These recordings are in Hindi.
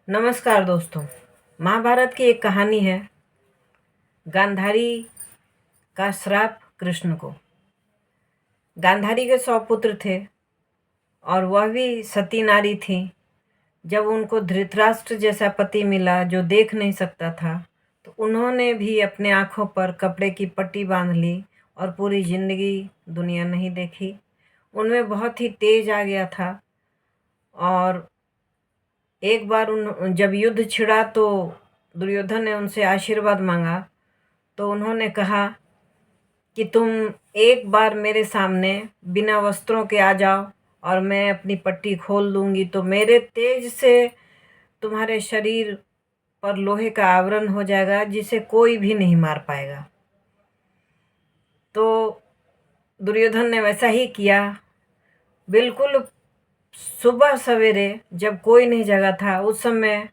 नमस्कार दोस्तों। महाभारत की एक कहानी है, गांधारी का श्राप कृष्ण को। गांधारी के 100 पुत्र थे और वह भी सती नारी थी। जब उनको धृतराष्ट्र जैसा पति मिला जो देख नहीं सकता था, तो उन्होंने भी अपने आँखों पर कपड़े की पट्टी बांध ली और पूरी जिंदगी दुनिया नहीं देखी। उनमें बहुत ही तेज आ गया था और एक बार जब युद्ध छिड़ा तो दुर्योधन ने उनसे आशीर्वाद मांगा। तो उन्होंने कहा कि तुम एक बार मेरे सामने बिना वस्त्रों के आ जाओ और मैं अपनी पट्टी खोल दूंगी, तो मेरे तेज से तुम्हारे शरीर पर लोहे का आवरण हो जाएगा जिसे कोई भी नहीं मार पाएगा। तो दुर्योधन ने वैसा ही किया। बिल्कुल सुबह सवेरे जब कोई नहीं जगा था, उस समय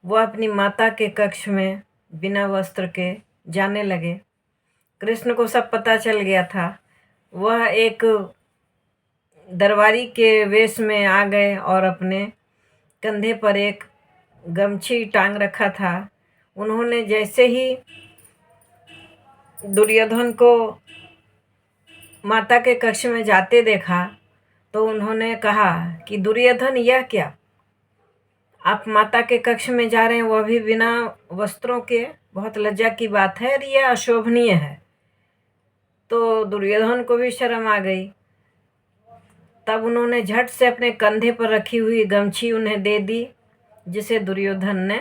वह अपनी माता के कक्ष में बिना वस्त्र के जाने लगे। कृष्ण को सब पता चल गया था। वह एक दरबारी के वेश में आ गए और अपने कंधे पर एक गमछी टांग रखा था। उन्होंने जैसे ही दुर्योधन को माता के कक्ष में जाते देखा, तो उन्होंने कहा कि दुर्योधन, यह क्या, आप माता के कक्ष में जा रहे हैं, वह भी बिना वस्त्रों के? बहुत लज्जा की बात है और यह अशोभनीय है। तो दुर्योधन को भी शर्म आ गई। तब उन्होंने झट से अपने कंधे पर रखी हुई गमछी उन्हें दे दी, जिसे दुर्योधन ने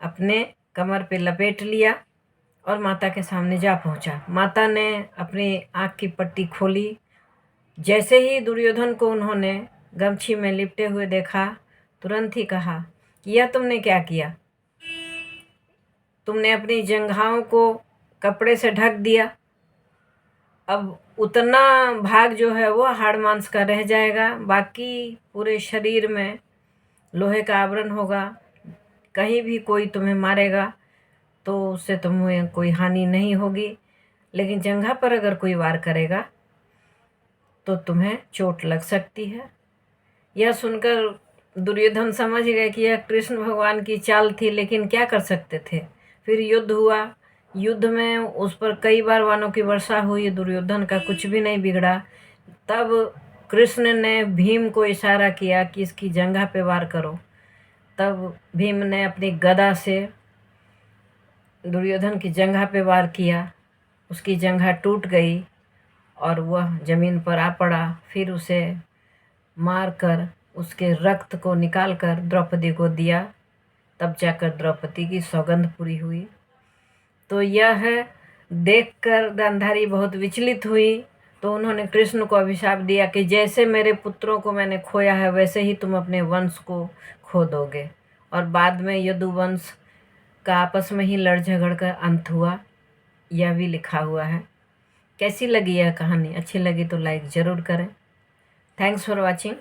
अपने कमर पे लपेट लिया और माता के सामने जा पहुंचा। माता ने अपनी आँख की पट्टी खोली। जैसे ही दुर्योधन को उन्होंने गमछी में लिपटे हुए देखा, तुरंत ही कहा कि यह तुमने क्या किया? तुमने अपनी जंघाओं को कपड़े से ढक दिया। अब उतना भाग जो है वो हाड़ मांस का रह जाएगा, बाकी पूरे शरीर में लोहे का आवरण होगा। कहीं भी कोई तुम्हें मारेगा तो उससे तुम्हें कोई हानि नहीं होगी, लेकिन जंघा पर अगर कोई वार करेगा तो तुम्हें चोट लग सकती है। यह सुनकर दुर्योधन समझ गए कि यह कृष्ण भगवान की चाल थी, लेकिन क्या कर सकते थे। फिर युद्ध हुआ। युद्ध में उस पर कई बार वानों की वर्षा हुई। दुर्योधन का कुछ भी नहीं बिगड़ा। तब कृष्ण ने भीम को इशारा किया कि इसकी जंघा पे वार करो। तब भीम ने अपनी गदा से दुर्योधन की जंघा पे वार किया। उसकी जंघा टूट गई और वह जमीन पर आ पड़ा। फिर उसे मारकर उसके रक्त को निकालकर द्रौपदी को दिया। तब जाकर द्रौपदी की सौगंध पूरी हुई। तो यह देखकर गांधारी बहुत विचलित हुई। तो उन्होंने कृष्ण को अभिशाप दिया कि जैसे मेरे पुत्रों को मैंने खोया है, वैसे ही तुम अपने वंश को खो दोगे। और बाद में यदुवंश का आपस में ही लड़ झगड़ कर अंत हुआ। यह भी लिखा हुआ है। कैसी लगी यह कहानी? अच्छी लगी तो लाइक ज़रूर करें। Thanks for watching.